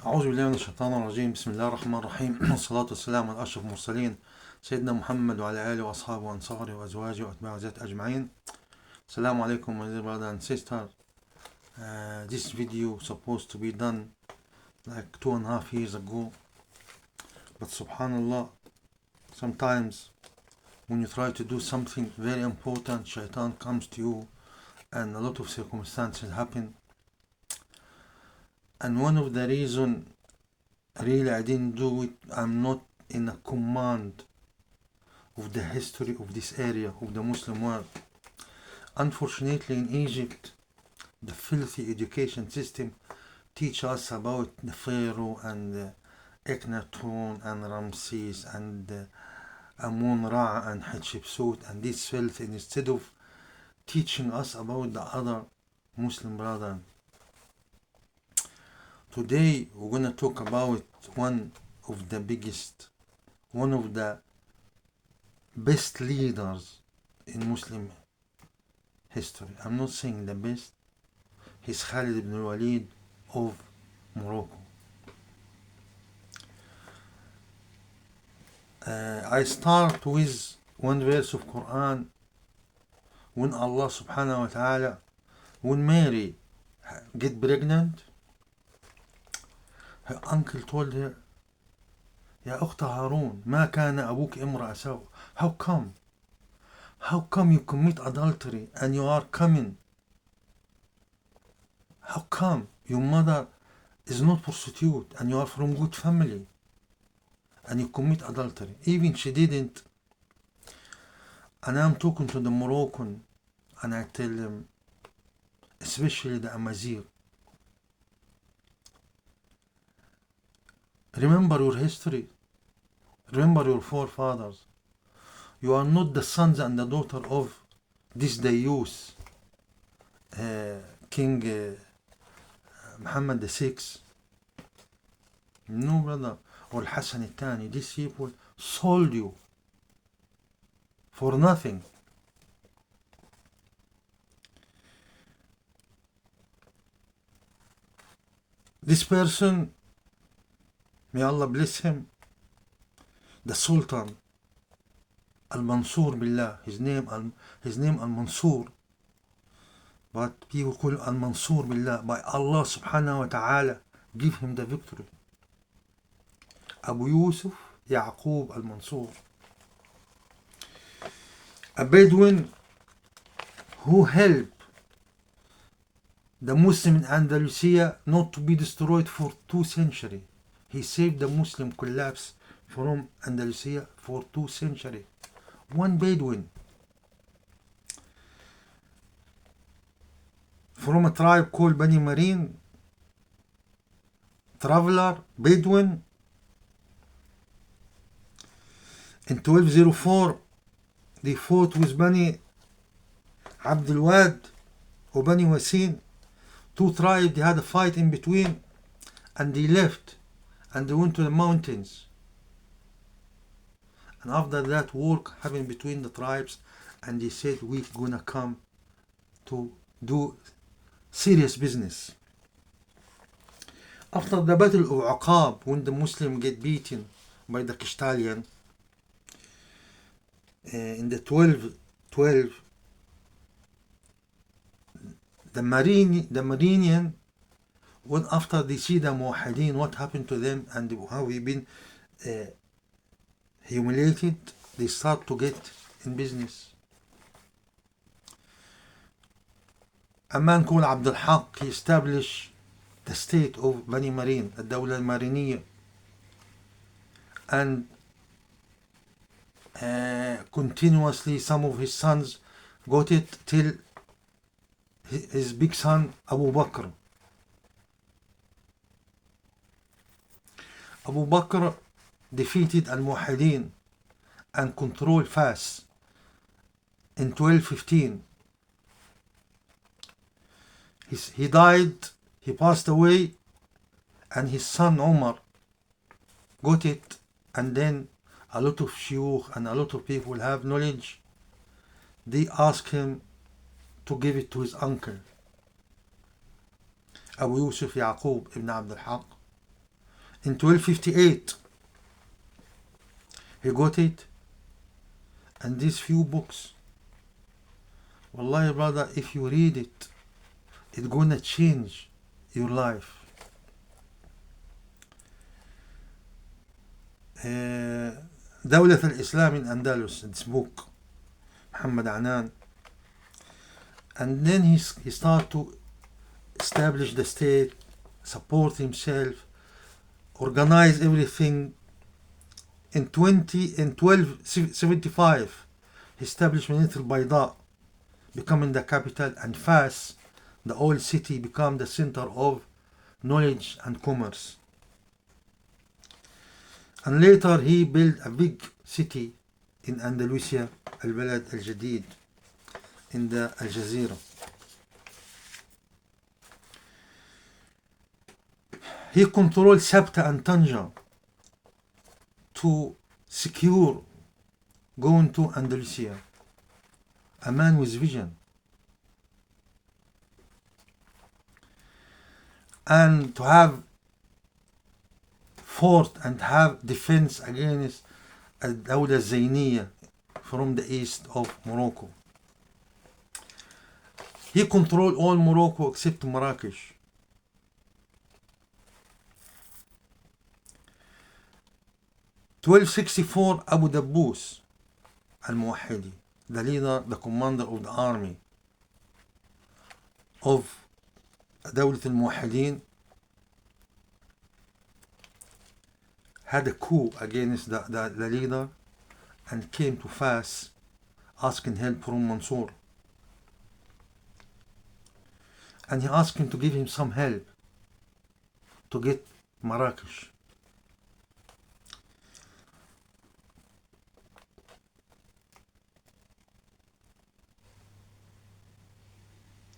أعوذ بالله من الشيطان الرجيم. بسم الله الرحمن الرحيم. والصلاة والسلام على أشرف المرسلين سيدنا محمد وعلى آله وأصحابه وأنصاره وأزواجه وأتباعه ذات أجمعين. Assalamu alaikum, my dear brother and sister. This video supposed to be done like 2.5 years ago, but subhanallah, sometimes when you try to do something very important, shaitan comes to you and a lot of circumstances happen. And one of the reason really I didn't do it, I'm not in a command of the history of this area of the Muslim world. Unfortunately, in Egypt, the filthy education system teach us about the Pharaoh and Akhenaton and Ramses and Amun-Ra and Hatshepsut and this filth, instead of teaching us about the other Muslim brothers. Today we're going to talk about one of the best leaders in Muslim history. I'm not saying the best. He's Khalid ibn Walid of Morocco. I start with one verse of Quran. When Allah subhanahu wa ta'ala, when Mary get pregnant, her uncle told her, يا أخت هارون ما كان أبوك امرأ سوء. How come you commit adultery and you are coming? How come your mother is not prostitute and you are from good family and you commit adultery? Even she didn't. And I'm talking to the Moroccan and I tell them, especially the amazeegh, remember your history. Remember your forefathers. You are not the sons and the daughter of this Dayus, King Muhammad VI. No, brother. Or Hassan al-Thani. These people sold you for nothing. This person, may Allah bless him, the Sultan Al-Mansour Billah, his name Al-Mansour, but people call him Al-Mansour Billah. By Allah subhanahu wa ta'ala give him the victory. Abu Yusuf Yakoob Al-Mansour, a Bedouin who helped the Muslim in Andalusia not to be destroyed for 2 centuries. He saved the Muslim collapse from Andalusia for 2 centuries. One Bedouin from a tribe called Bani Marine, traveler, Bedouin. In 1204, they fought with Bani Abdul Wad or Bani Wasin. 2 tribes, they had a fight in between and they left and they went to the mountains. And after that, war happened between the tribes and they said, we're gonna come to do serious business. After the battle of Aqab, when the Muslim get beaten by the Qishtalian, in the 1212, the Marinian, when after they see the Muwahideen, what happened to them and how we've been humiliated, they start to get in business. A man called Abdul Haq, he established the state of Bani Marine, the Dawla al-Mariniyya, and continuously some of his sons got it till his big son Abu Bakr. Abu Bakr defeated Al-Muwahideen and controlled Fas in 1215. He died, he passed away, and his son Omar got it, and then a lot of shuyukh and a lot of people have knowledge. They asked him to give it to his uncle, Abu Yusuf Yakoob ibn Abdul Haq. In 1258, he got it. And these few books, wallahi brother, if you read it, it's gonna change your life. دولة الإسلام in Andalus, this book, Muhammad Anan. And then he started to establish the state, support himself, organize everything. In 1275, he established Medinat al-Bayda, becoming the capital, and Fas, the old city, became the center of knowledge and commerce. And later he built a big city in Andalusia, البلد الجديد, in the Al Jazeera. He controlled Sabta and Tanja to secure going to Andalusia. A man with vision. And to have fort and have defense against الدولة الزينية from the east of Morocco. He controlled all Morocco except Marrakesh. In 1264, Abu Dabbous al-Muwahhidi, the leader, the commander of the army of دولة الموحدين, had a coup against the leader and came to Fas asking help from Mansour. And he asked him to give him some help to get Marrakesh.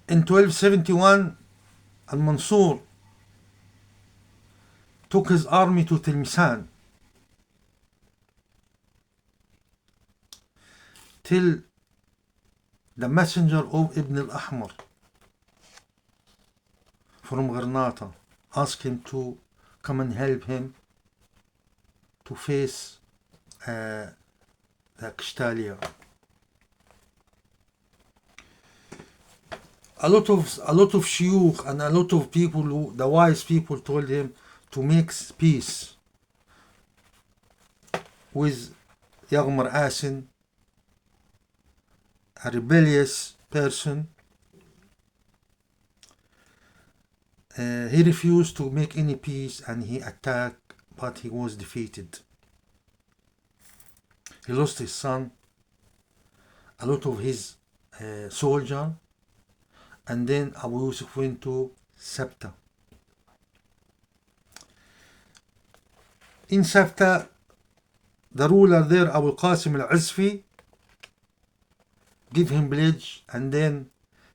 In 1271, Al-Mansur took his army to Tilmisan till the messenger of Ibn al-Ahmar from Gharnata asked him to come and help him to face the Qishtalia. A lot of shuyukh and a lot of people, the wise people, told him to make peace with Yaghmar Asin, a rebellious person. He refused to make any peace and he attacked, but he was defeated. He lost his son, a lot of his soldiers, and then Abu Yusuf went to Sabta. In Sabta, the ruler there, Abu Qasim al-Azfi, gave him pledge, and then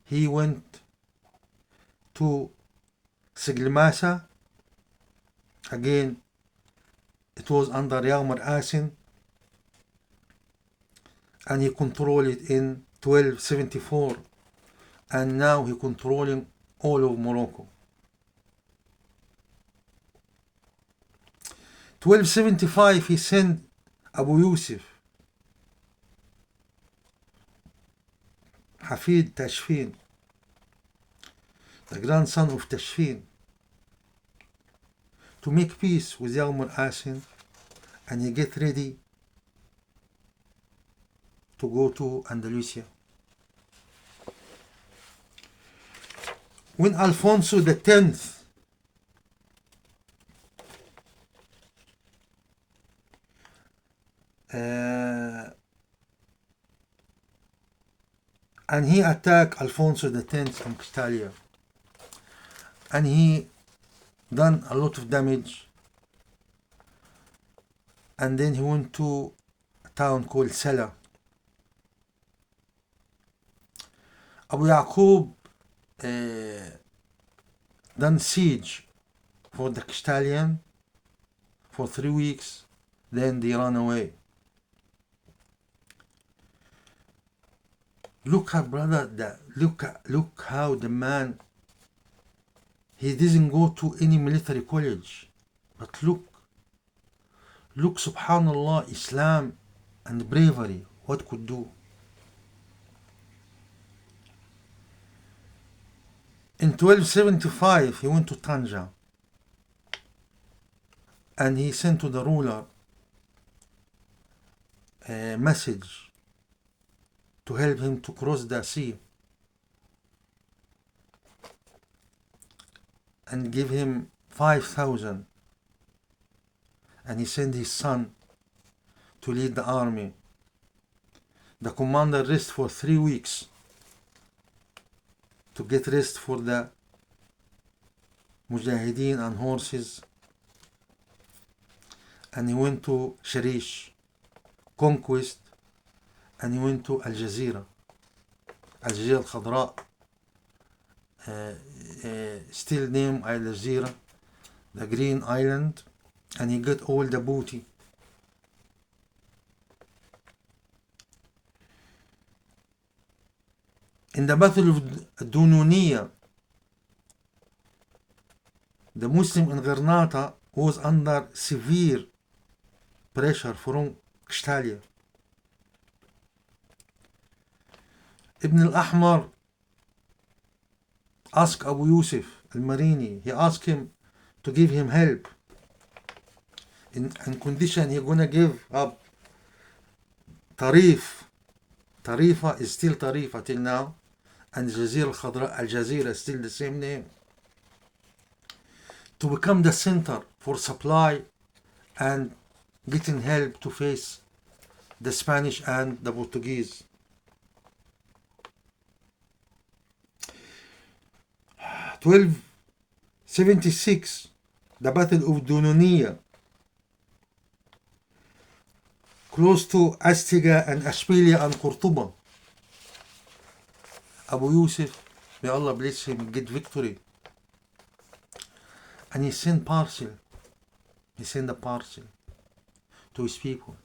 he went to Siglimasa. Again, it was under Yaghmar Asin, and he controlled it in 1274, and now he controlling all of Morocco. 1275, he sent Abu Yusuf, Hafid Tashfin, the grandson of Tashfin, to make peace with Yaghmar Asin, and he get ready to go to Andalusia. When Alfonso X and he attacked Alfonso X from Castalia, and he done a lot of damage, and then he went to a town called Sala. Abu Yakoob done siege for the Castalian for 3 weeks, then they ran away. Look at brother, look how the man, he didn't go to any military college. But look, subhanallah, Islam and bravery, what could do. In 1275, he went to Tanja and he sent to the ruler a message to help him to cross the sea and give him 5,000. And he sent his son to lead the army. The commander rested for 3 weeks to get rest for the mujahideen and horses. And he went to Sharish, conquest, and he went to Al-Jazeera Al-Khadra, still named Al-Jazeera, the Green Island, and he got all the booty. In the Battle of Dununiya, the Muslim in Granada was under severe pressure from Qashtalia. Ibn al-Ahmar asked Abu Yusuf al-Marini, he asked him to give him help in condition he's gonna give up Tarif. Tarifa is still Tarifa till now, and Jazeera al-Khadra, Al-Jazeera is still the same name, to become the center for supply and getting help to face the Spanish and the Portuguese. 1276, the Battle of Dununiya, close to Astiga and Ashbilia and Qurtuba. Abu Yusuf, may Allah bless him, get victory. And he sent parcel. He sent a parcel to his people.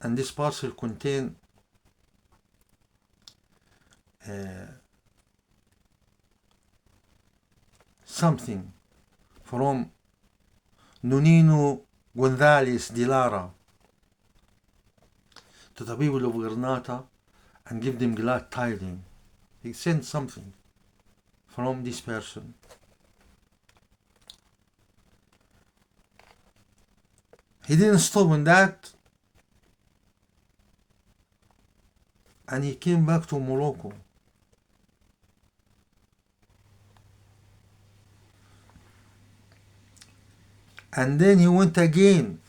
And this parcel contained something from Nunino Gonzales de Lara to the people of Granada and give them glad tidings. He sent something from this person. He didn't stop on that, and he came back to Morocco. And then he went again.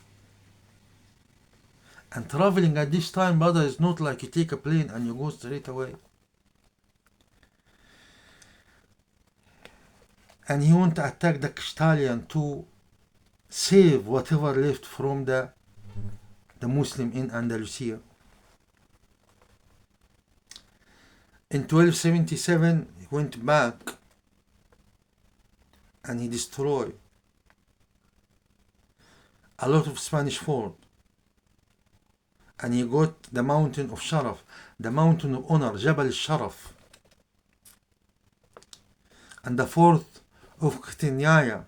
And traveling at this time, brother, is not like you take a plane and you go straight away. And he went to attack the Qashtalian to save whatever left from the Muslim in Andalusia. In 1277, he went back and he destroyed a lot of Spanish fort. And he got the mountain of Sharaf, the mountain of honor, Jabal al-Sharaf. And the fort of Qtinyaya,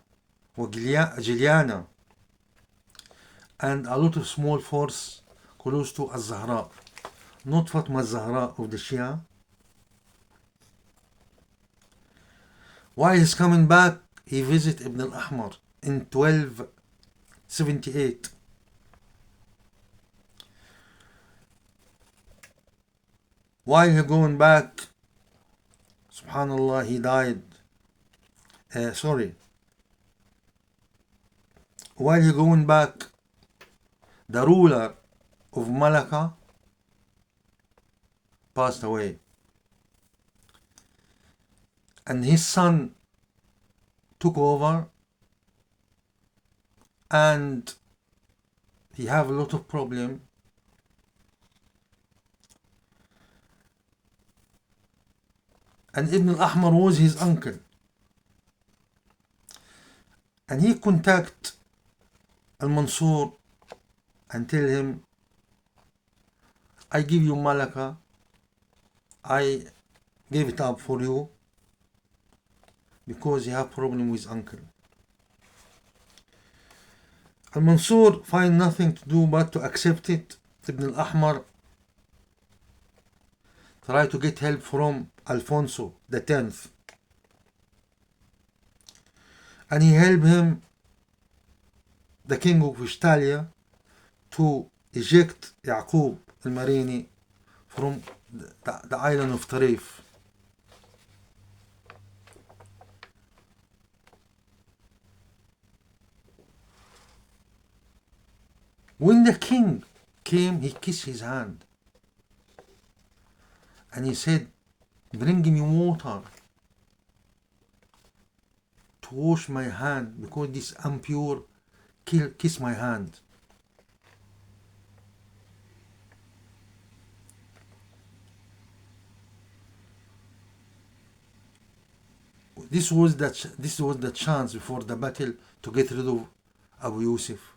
or Giliana, and a lot of small forts close to Az-Zahra, not Fatma Az-Zahra of the Shia. While he's coming back, he visited Ibn al-Ahmar in 1278. While he going back, subhanallah, he died. While he going back, the ruler of Malacca passed away. And his son took over, and he have a lot of problem. And Ibn al-Ahmar was his uncle. And he contact al-Mansour and tell him, I give you Malacca, I gave it up for you, because he have problem with uncle. Al-Mansur find nothing to do but to accept it. Ibn al-Ahmar try to get help from Alfonso the 10th, and he helped him, the king of Ishtalia, to eject Yakoob al-Marini from the island of Tarif. When the king came, he kissed his hand and he said, bring me water to wash my hand because this impure kiss my hand. This was the chance before the battle to get rid of Abu Yusuf.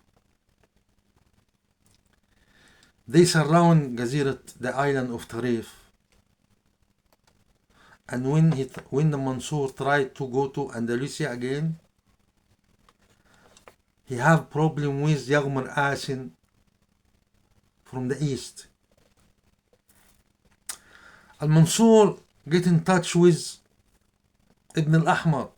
They surround Jazirat, the island of Tarif. And when the Mansour tried to go to Andalusia again, he have problem with Yaghmar Asin from the east. Al-Mansur get in touch with Ibn al-Ahmar,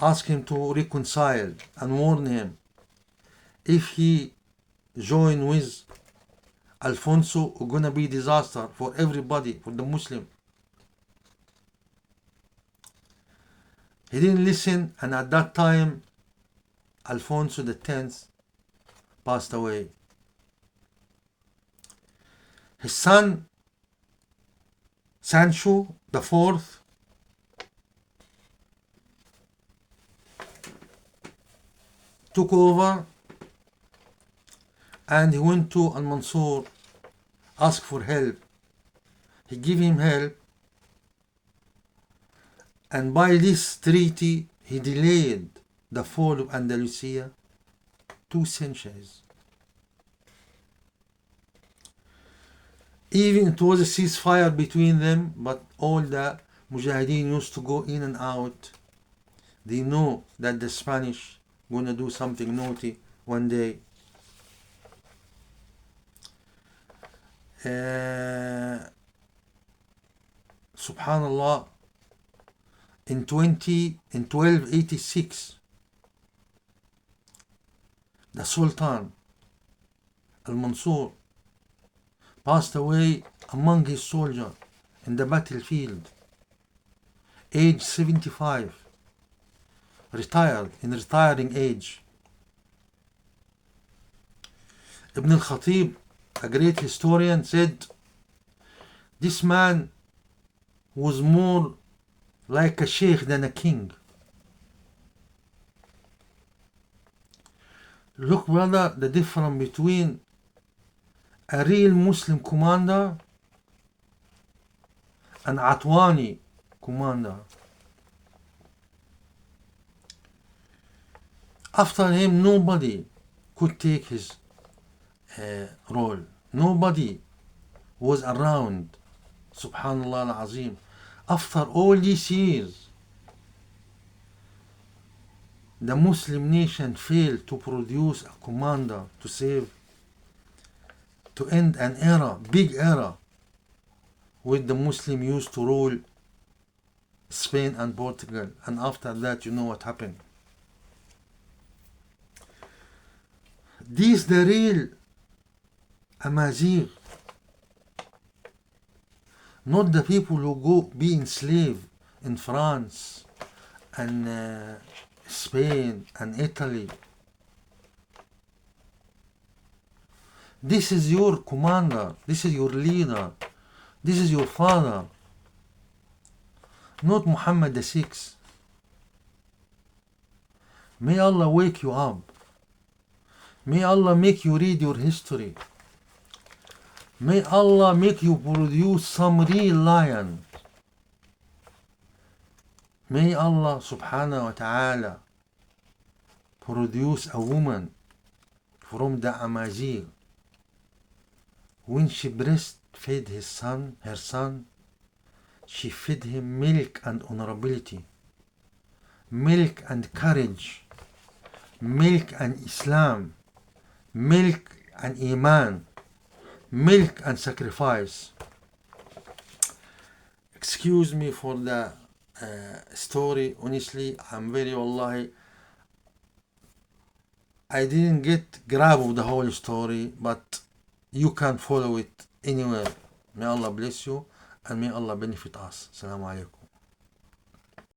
ask him to reconcile and warn him. If he join with Alfonso, it's gonna be disaster for everybody, for the Muslim. He didn't listen, and at that time, Alfonso the 10th passed away. His son, Sancho the 4th, took over, and he went to Al-Mansur, asked for help. He gave him help, and by this treaty he delayed the fall of Andalusia 2 centuries. Even it was a ceasefire between them, but all the Mujahideen used to go in and out. They know that the Spanish gonna do something naughty one day. Subhanallah, in 1286, the Sultan Al-Mansur passed away among his soldiers in the battlefield, age 75, retiring age. Ibn al-Khatib, a great historian, said this man was more like a sheikh than a king. Look, brother, the difference between a real Muslim commander and Atwani commander. After him, nobody could take his role. Nobody was around. Subhanallah al-Azim. After all these years, the Muslim nation failed to produce a commander to end an era, big era, with the Muslim used to rule Spain and Portugal. And after that, you know what happened. These the real amazeegh, not the people who go be enslaved in France and Spain and Italy. This is your commander, this is your leader, this is your father, not Muhammad VI. May Allah wake you up. May Allah make you read your history. May Allah make you produce some real lion. May Allah subhanahu wa ta'ala produce a woman from the amazeegh. When she breastfed her son, She fed him milk and honorability, milk and courage, milk and Islam, milk and Iman, milk and sacrifice. Excuse me for the story. Honestly, I'm very wallahi. I didn't get grab of the whole story, but you can follow it anywhere. May Allah bless you and may Allah benefit us. Assalamu alaikum.